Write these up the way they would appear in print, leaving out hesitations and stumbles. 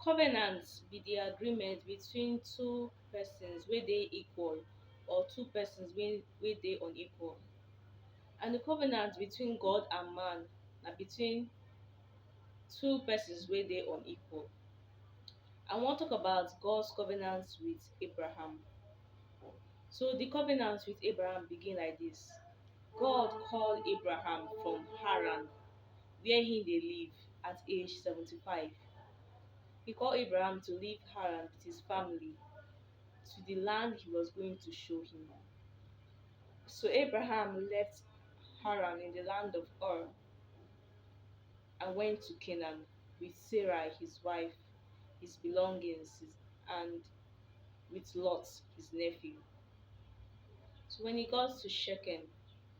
Covenant be the agreement between two persons wey dey equal or two persons wey dey unequal. And the covenant between God and man na between two persons wey dey unequal. I wan talk about God's covenant with Abraham. So the covenant with Abraham begin like this. God called Abraham from Haran, where he dey live, at age 75. He called Abraham to leave Haran with his family to the land he was going to show him. So Abraham left Haran in the land of Ur and went to Canaan with Sarai, his wife, his belongings, and with Lot, his nephew. So when he got to Shechem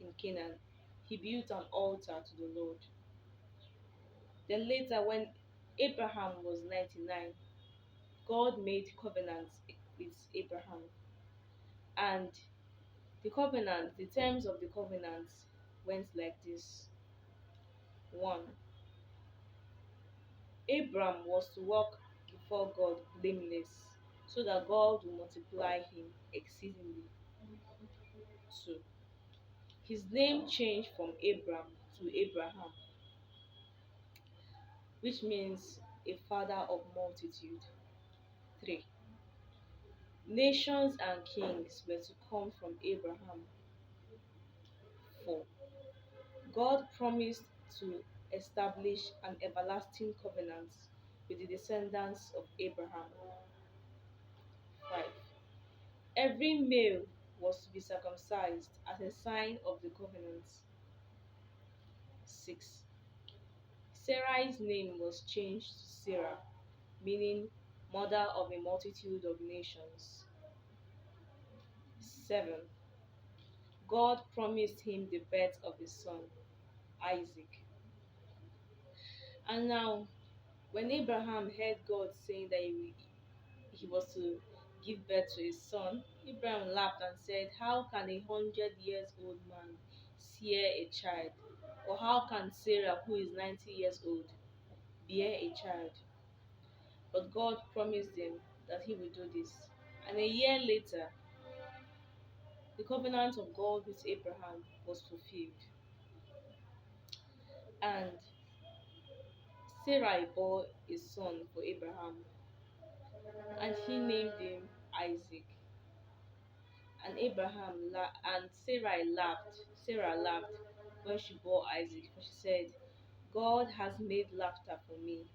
in Canaan, he built an altar to the Lord. Then later, when Abraham was 99, God made covenants with Abraham. And the terms of the covenant went like this. 1. Abram was to walk before God blameless, so that God will multiply him exceedingly. 2. His name changed from Abram to Abraham, which means a father of multitude. 3. Nations and kings were to come from Abraham. 4. God promised to establish an everlasting covenant with the descendants of Abraham. 5. Every male was to be circumcised as a sign of the covenant. 6. Sarai's name was changed to Sarah, meaning mother of a multitude of nations. 7. God promised him the birth of his son, Isaac. And now, when Abraham heard God saying that he was to give birth to his son, Abraham laughed and said, "How can 100 years old man bear a child? Or how can Sarah, who is 90 years old, bear a child?" But God promised him that he would do this. And a year later, the covenant of God with Abraham was fulfilled. And Sarai bore a son for Abraham, and he named him Isaac. And Sarai laughed. Sarah laughed when she bore Isaac, for she said, "God has made laughter for me,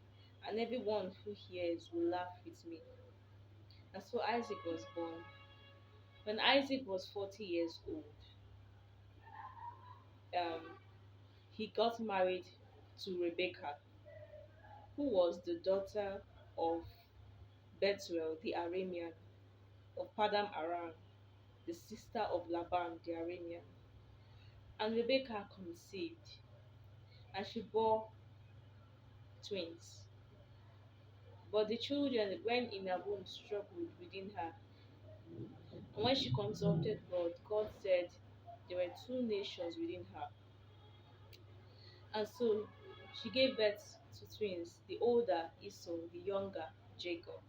and everyone who hears will laugh with me." And so Isaac was born. When Isaac was 40 years old, um, he got married to Rebekah, who was the daughter of Bethuel the Aramean, of Padam Aram, the sister of Laban the Aramean. And Rebekah conceived, and she bore twins. But the children, when in her womb, struggled within her. And when she consulted God, God said there were two nations within her. And so she gave birth to twins, the older Esau, the younger Jacob.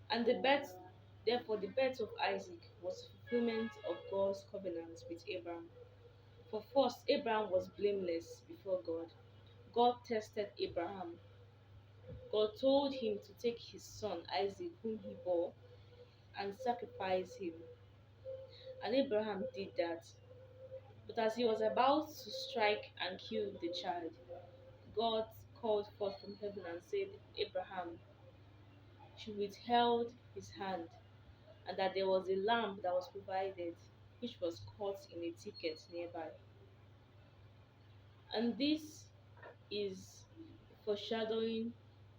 And therefore, the birth of Isaac was fulfillment of God's covenant with Abraham. For first, Abraham was blameless before God. God tested Abraham. God told him to take his son Isaac, whom he bore, and sacrifice him. And Abraham did that. But as he was about to strike and kill the child, God called forth from heaven and said, "Abraham," she withheld his hand, and that there was a lamb that was provided, which was caught in a thicket nearby. And this is foreshadowing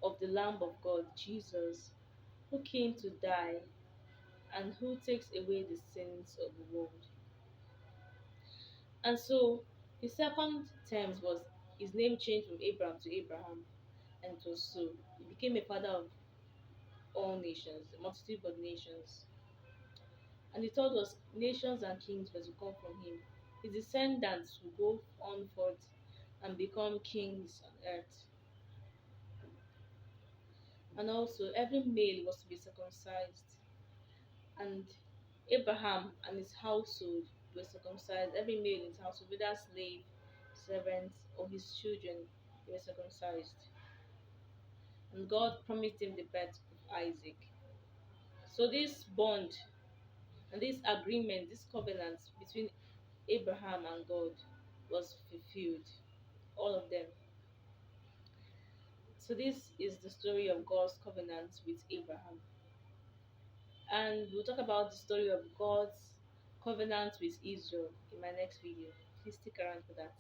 of the Lamb of God, Jesus, who came to die and who takes away the sins of the world. And so the second terms was his name changed from Abraham to Abraham, and it was so. He became a father of all nations, a multitude of nations. And he told us nations and kings were to come from him. His descendants will go on forth and become kings on earth. And also, every male was to be circumcised. And Abraham and his household were circumcised. Every male in his household, whether slave, servant, or his children, they were circumcised. And God promised him the birth of Isaac. So this bond and this agreement, this covenant between Abraham and God was fulfilled. All of them. So this is the story of God's covenant with Abraham. And we'll talk about the story of God's covenant with Israel in my next video. Please stick around for that.